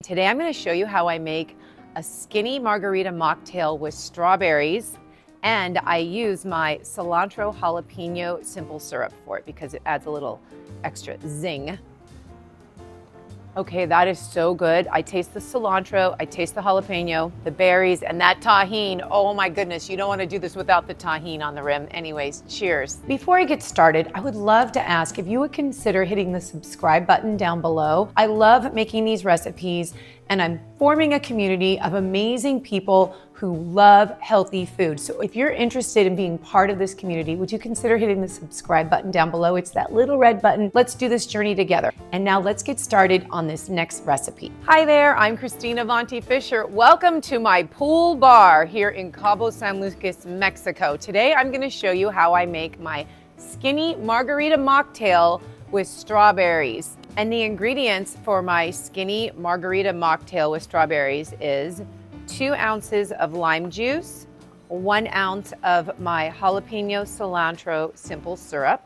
Today I'm going to show you how I make a skinny margarita mocktail with strawberries, and I use my cilantro-jalapeño simple syrup for it because it adds a little extra zing. Okay, that is so good. I taste the cilantro, I taste the jalapeno, the berries, and that Tajín. Oh my goodness, you don't want to do this without the Tajín on the rim. Anyways, cheers. Before I get started, I would love to ask if you would consider hitting the subscribe button down below. I love making these recipes, and I'm forming a community of amazing people who love healthy food. So if you're interested in being part of this community, would you consider hitting the subscribe button down below? It's that little red button. Let's do this journey together. And now let's get started on this next recipe. Hi there, I'm Christina Vanti Fisher. Welcome to my pool bar here in Cabo San Lucas, Mexico. Today I'm gonna show you how I make my skinny margarita mocktail with strawberries. And the ingredients for my skinny margarita mocktail with strawberries is 2 ounces of lime juice, 1 ounce of my jalapeno cilantro simple syrup.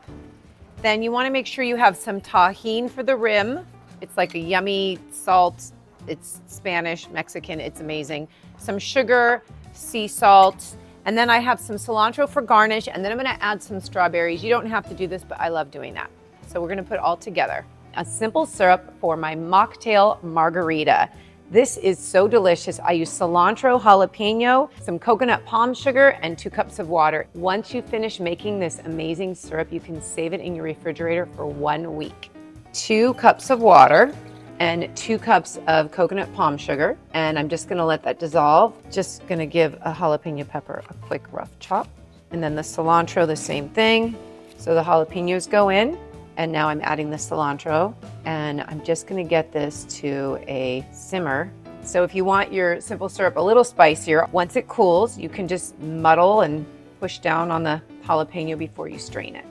Then you want to make sure you have some Tajín for the rim. It's like a yummy salt. It's Spanish, Mexican, it's amazing. Some sugar, sea salt, and then I have some cilantro for garnish, and then I'm going to add some strawberries. You don't have to do this, but I love doing that. So we're going to put it all together. A simple syrup for my mocktail margarita. This is so delicious. I use cilantro, jalapeno, some coconut palm sugar, and 2 cups of water. Once you finish making this amazing syrup, you can save it in your refrigerator for 1 week. 2 cups of water and 2 cups of coconut palm sugar. And I'm just gonna let that dissolve. Just gonna give a jalapeno pepper a quick rough chop. And then the cilantro, the same thing. So the jalapenos go in. And now I'm adding the cilantro, and I'm just gonna get this to a simmer. So if you want your simple syrup a little spicier, once it cools, you can just muddle and push down on the jalapeno before you strain it.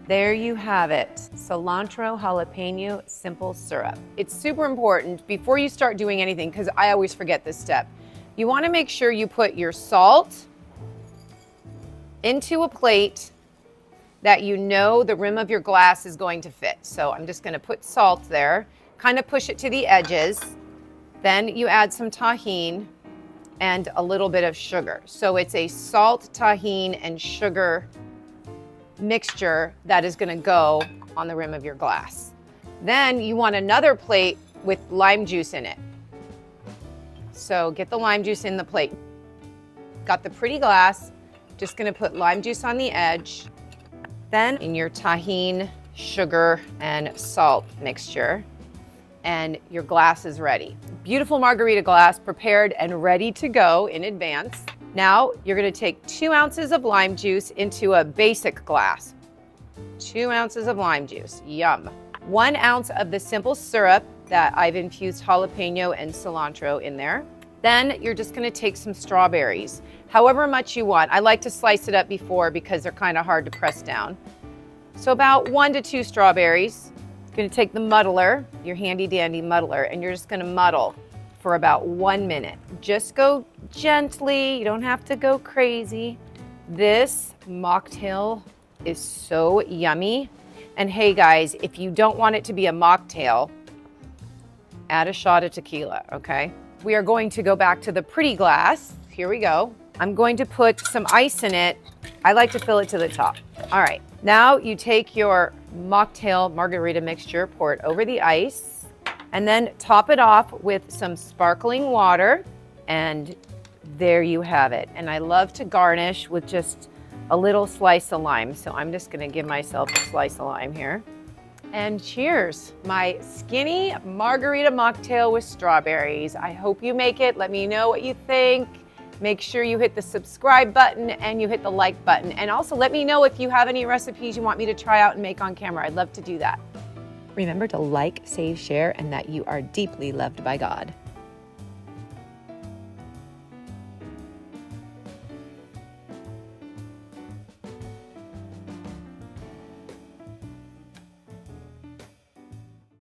There you have it, cilantro jalapeno simple syrup. It's super important before you start doing anything, because I always forget this step. You wanna make sure you put your salt into a plate that you know the rim of your glass is going to fit. So I'm just gonna put salt there, kind of push it to the edges. Then you add some Tajín and a little bit of sugar. So it's a salt, Tajín, and sugar mixture that is gonna go on the rim of your glass. Then you want another plate with lime juice in it. So get the lime juice in the plate. Got the pretty glass, just gonna put lime juice on the edge. Then in your Tajín, sugar, and salt mixture, and your glass is ready. Beautiful margarita glass prepared and ready to go in advance. Now you're gonna take 2 ounces of lime juice into a basic glass. 2 ounces of lime juice, yum. 1 ounce of the simple syrup that I've infused jalapeno and cilantro in there. Then you're just gonna take some strawberries, however much you want. I like to slice it up before because they're kind of hard to press down. So about 1 to 2 strawberries. You're gonna take the muddler, your handy dandy muddler, and you're just gonna muddle for about 1 minute. Just go gently, you don't have to go crazy. This mocktail is so yummy. And hey guys, if you don't want it to be a mocktail, add a shot of tequila, okay? We are going to go back to the pretty glass. Here we go. I'm going to put some ice in it. I like to fill it to the top. All right, now you take your mocktail margarita mixture, pour it over the ice, and then top it off with some sparkling water, and there you have it. And I love to garnish with just a little slice of lime. So I'm just gonna give myself a slice of lime here. And cheers, my skinny margarita mocktail with strawberries. I hope you make it. Let me know what you think. Make sure you hit the subscribe button and you hit the like button. And also let me know if you have any recipes you want me to try out and make on camera. I'd love to do that. Remember to like, save, share, and that you are deeply loved by God.